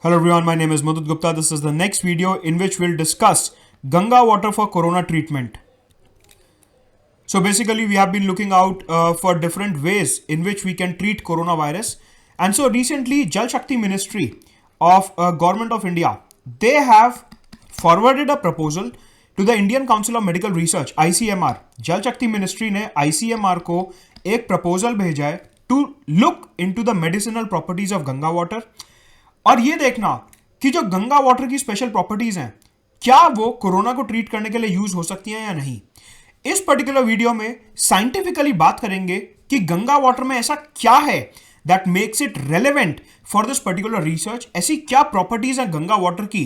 Hello everyone, my name is Madhut Gupta. This is the next video in which we'll discuss Ganga water for corona treatment. So basically we have been looking out for different ways in which we can treat coronavirus. And so recently Jal Shakti Ministry of Government of India, they have forwarded a proposal to the Indian Council of Medical Research, ICMR. Jal Shakti Ministry ने ICMR को एक proposal भेजा है to look into the medicinal properties of Ganga water. और ये देखना कि जो गंगा वाटर की स्पेशल प्रॉपर्टीज हैं क्या वो कोरोना को ट्रीट करने के लिए यूज हो सकती हैं या नहीं। इस पर्टिकुलर वीडियो में साइंटिफिकली बात करेंगे कि गंगा वाटर में ऐसा क्या है that makes it relevant for this particular research. ऐसी क्या प्रॉपर्टीज हैं गंगा वाटर की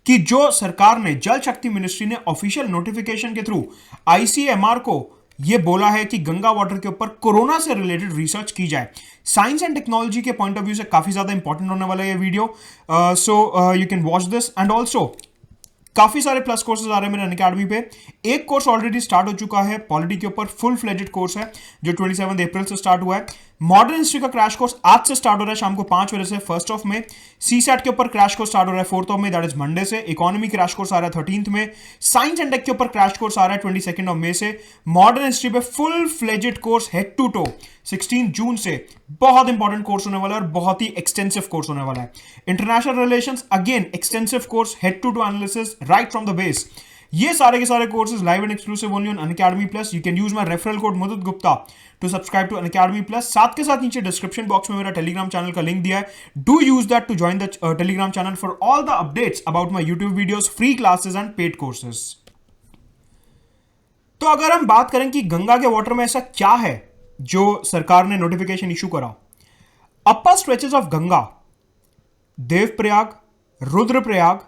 कि जो सरकार ने, जल शक्ति मिनिस्ट्री ने ऑफिशियल नोटिफिकेशन के थ्रू आईसीएमआर को ये बोला है कि गंगा वाटर के ऊपर कोरोना से रिलेटेड रिसर्च की जाए। साइंस एंड टेक्नोलॉजी के पॉइंट ऑफ व्यू से काफी ज्यादा इंपॉर्टेंट होने वाला है ये video. So you can watch this and also काफी सारे प्लस कोर्सेज आ रहे हैं मेरे अनअकैडमी पे। एक कोर्स ऑलरेडी स्टार्ट हो चुका है, पॉलिटी के ऊपर फुल फ्लेजेड कोर्स है जो 27 अप्रैल से स्टार्ट हुआ है। मॉडर्न हिस्ट्री का क्रैश कोर्स आज से स्टार्ट हो रहा है शाम को 5 बजे से 1 में। सीसैट के ऊपर क्रैश कोर्स स्टार्ट हो रहा है 4 में, दैट इज मंडे से। इकोनॉमी क्रैश कोर्स आ रहा है 13 में। साइंस एंड टेक के ऊपर क्रैश कोर्स आ रहा है 22 मई से। मॉडर्न हिस्ट्री पे full fledged course head to toe 16 जून से। बहुत इंपॉर्टेंट कोर्स होने वाला है और बहुत ही एक्सटेंसिव कोर्स होने वाला है। International relations again extensive course, head to analysis right from the base. ये सारे के सारे courses live and exclusive only on Unacademy plus. You can use my referral code Madhut Gupta to subscribe to Unacademy plus. साथ के साथ नीचे description box में मेरा टेलीग्राम चैनल का लिंक दिया है। Do use that to join the Telegram channel for all the updates about my YouTube videos, free classes and paid courses. तो अगर हम बात करें कि गंगा के वाटर में ऐसा क्या है जो सरकार ने नोटिफिकेशन इशू करा। Upper stretches of Ganga, Devprayag, Rudraprayag,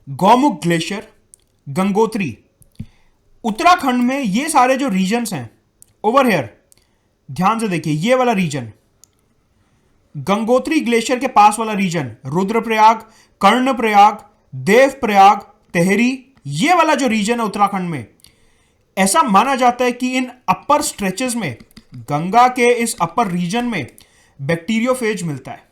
Gaumukh glacier, Gangotri, Uttarakhand में ये सारे जो रीजन्स हैं ओवर हियर, ध्यान से देखिए ये वाला रीजन, गंगोत्री ग्लेशियर के पास वाला रीजन, रुद्रप्रयाग, कर्णप्रयाग, देवप्रयाग, टेहरी, ये वाला जो रीजन है उत्तराखंड में, ऐसा माना जाता है कि इन अपर स्ट्रेचेस में, गंगा के इस अपर रीजन में बैक्टीरियोफेज मिलता है।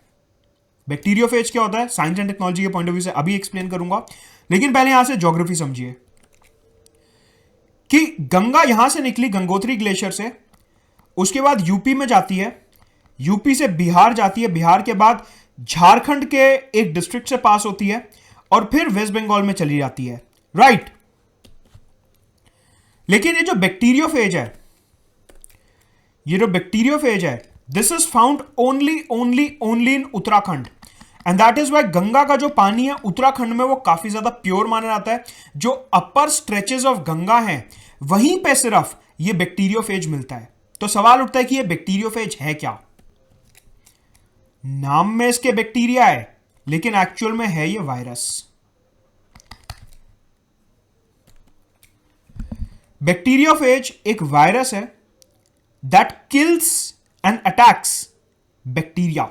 बैक्टीरियोफेज क्या होता है साइंस एंड टेक्नोलॉजी के पॉइंट ऑफ व्यू से अभी एक्सप्लेन करूंगा, लेकिन पहले यहां से ज्योग्राफी समझिए कि गंगा यहां से निकली गंगोत्री ग्लेशियर से, उसके बाद यूपी में जाती है, यूपी से बिहार जाती है, बिहार के बाद झारखंड के एक डिस्ट्रिक्ट से पास होती है और फिर वेस्ट बंगाल में चली जाती है, राइट। लेकिन ये जो बैक्टीरियोफेज है, this is found only in Uttarakhand and that is why Ganga का जो पानी है उत्तराखंड में वो काफी ज्यादा प्योर माना जाता है। जो अपर स्ट्रेचेस ऑफ गंगा हैं वहीं पे सिर्फ ये बैक्टीरियोफेज मिलता है। तो सवाल उठता है कि ये बैक्टीरियोफेज है क्या। नाम में इसके बैक्टीरिया है लेकिन एक्चुअल में है ये वायरस। बैक्टीरियोफेज एक वायरस है that kills and attacks bacteria.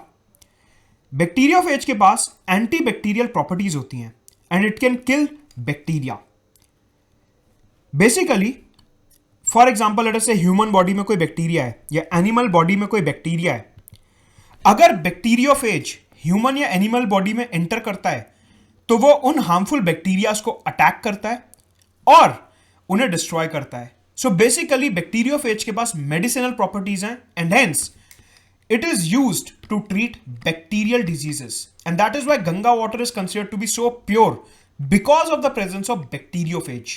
Bacteriophage के पास एंटी बैक्टीरियल प्रॉपर्टीज होती हैं and it can kill bacteria. Basically for example let us से ह्यूमन बॉडी में कोई बैक्टीरिया है या एनिमल बॉडी में कोई बैक्टीरिया है। अगर बैक्टीरियोफेज ह्यूमन या एनिमल बॉडी में एंटर करता है तो वो उन हार्मफुल बैक्टीरियाज को अटैक करता है और उन्हें डिस्ट्रॉय करता है। सो बेसिकली बैक्टीरियोफेज के पास मेडिसिनल प्रॉपर्टीज हैं and hence it is used to treat bacterial diseases and that is why Ganga water is considered to be so pure because of the presence of bacteriophage,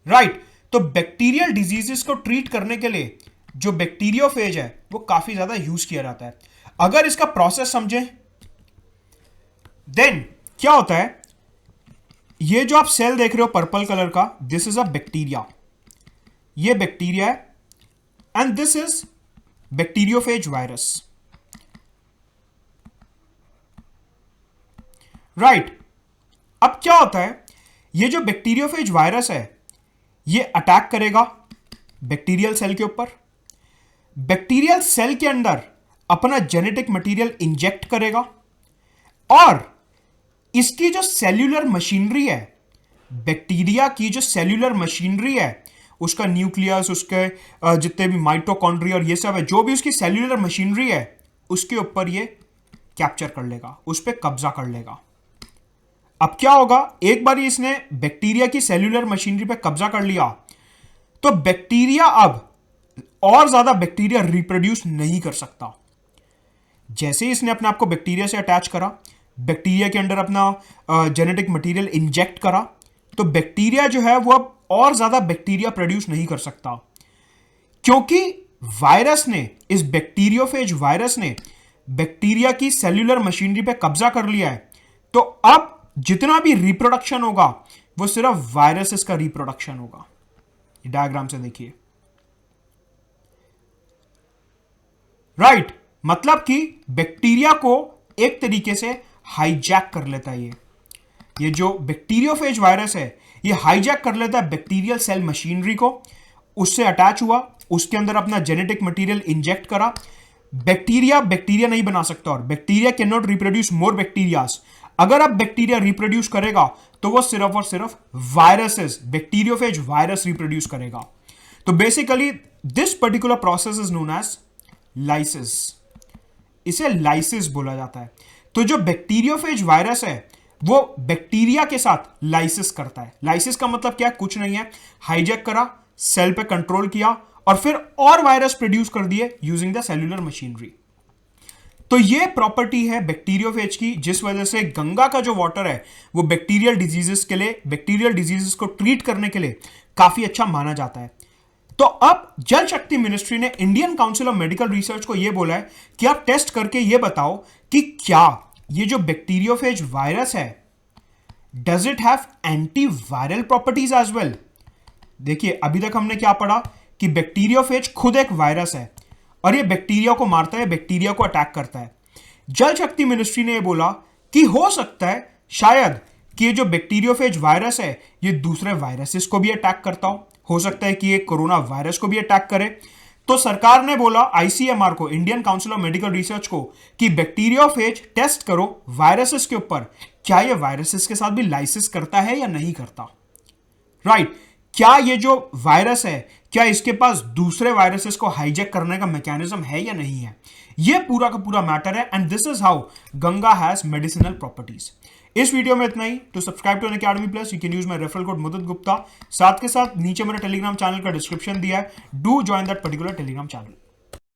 right। तो bacterial diseases को treat करने के लिए जो bacteriophage है वो काफी ज्यादा यूज किया जाता है। अगर इसका प्रोसेस समझें देन क्या होता है, ये जो आप सेल देख रहे हो पर्पल कलर का, दिस इज अ बैक्टीरिया, ये बैक्टीरिया है and this is bacteriophage virus, right. अब क्या होता है, ये जो बैक्टीरियोफेज वायरस है ये अटैक करेगा बैक्टीरियल सेल के ऊपर, बैक्टीरियल सेल के अंदर अपना जेनेटिक मटेरियल इंजेक्ट करेगा और इसकी जो सेल्यूलर मशीनरी है, बैक्टीरिया की जो सेल्यूलर मशीनरी है, उसका न्यूक्लियस, उसके जितने भी माइटोकॉन्ड्रिया और ये सब है, जो भी उसकी सेल्यूलर मशीनरी है उसके ऊपर ये कैप्चर कर लेगा, उस पर कब्जा कर लेगा, अब क्या होगा, एक बार इसने बैक्टीरिया की सेल्यूलर मशीनरी पे कब्जा कर लिया तो बैक्टीरिया अब और ज्यादा बैक्टीरिया रिप्रोड्यूस नहीं कर सकता। जैसे ही इसने अपने आप को बैक्टीरिया से अटैच करा, बैक्टीरिया के अंदर अपना जेनेटिक मटेरियल इंजेक्ट करा, तो बैक्टीरिया जो है वो अब और ज्यादा बैक्टीरिया प्रोड्यूस नहीं कर सकता, क्योंकि वायरस ने, इस बैक्टीरियोफेज वायरस ने बैक्टीरिया की सेल्यूलर मशीनरी पे कब्जा कर लिया है। तो अब जितना भी रिप्रोडक्शन होगा वो सिर्फ वायरसेस का रिप्रोडक्शन होगा। डायग्राम से देखिए, राइट, मतलब कि बैक्टीरिया को एक तरीके से हाईजैक कर लेता है। ये जो बैक्टीरियोफेज वायरस है ये हाईजैक कर लेता है बैक्टीरियल सेल मशीनरी को, उससे अटैच हुआ, उसके अंदर अपना जेनेटिक मटेरियल इंजेक्ट करा। बैक्टीरिया नहीं बना सकता और bacteria can not reproduce more bacterias. अगर अब बैक्टीरिया रिप्रोड्यूस करेगा तो वो सिर्फ और सिर्फ वायरसेस, बैक्टीरियोफेज वायरस रिप्रोड्यूस करेगा। तो basically this particular process is known as lysis. इसे लाइसिस बोला जाता है। तो जो बैक्टीरियोफेज वायरस है वो बैक्टीरिया के साथ लाइसिस करता है। लाइसिस का मतलब क्या है? कुछ नहीं है, हाईजैक करा, सेल पे कंट्रोल किया और फिर और वायरस प्रोड्यूस कर दिए यूजिंग द सेल्यूलर मशीनरी। तो ये प्रॉपर्टी है बैक्टीरियोफेज की, जिस वजह से गंगा का जो वाटर है वो बैक्टीरियल डिजीजेस के लिए, बैक्टीरियल डिजीजेस को ट्रीट करने के लिए काफी अच्छा माना जाता है। तो अब जल शक्ति मिनिस्ट्री ने Indian council of medical research को यह बोला है कि आप टेस्ट करके यह बताओ कि क्या ये जो बैक्टीरियोफेज वायरस है does it have antiviral properties as well. देखिए अभी तक हमने क्या पढ़ा कि बैक्टीरियोफेज खुद एक वायरस है और ये बैक्टीरिया को मारता है, बैक्टीरिया को अटैक करता है। जल शक्ति मिनिस्ट्री ने यह बोला कि हो सकता है शायद कि ये जो बैक्टीरियोफेज वायरस है ये दूसरे वायरसेस को भी अटैक करता हो सकता है कि ये कोरोना वायरस को भी अटैक करे। तो सरकार ने बोला आईसीएमआर को, Indian council of medical research को, कि बैक्टीरियोफेज टेस्ट करो वायरसेस के ऊपर, क्या ये वायरसेस के साथ भी लाइसिस करता है या नहीं करता। राइट, क्या ये जो वायरस है क्या इसके पास दूसरे वायरसेस को हाईजैक करने का मैकेनिज्म है या नहीं है। ये पूरा का पूरा मैटर है and this is how Ganga has medicinal properties. इस वीडियो में इतना ही। To subscribe to Unacademy plus you can use my referral code Mudat Gupta. साथ के साथ नीचे मेरे टेलीग्राम चैनल का डिस्क्रिप्शन दिया है, do join that particular Telegram channel.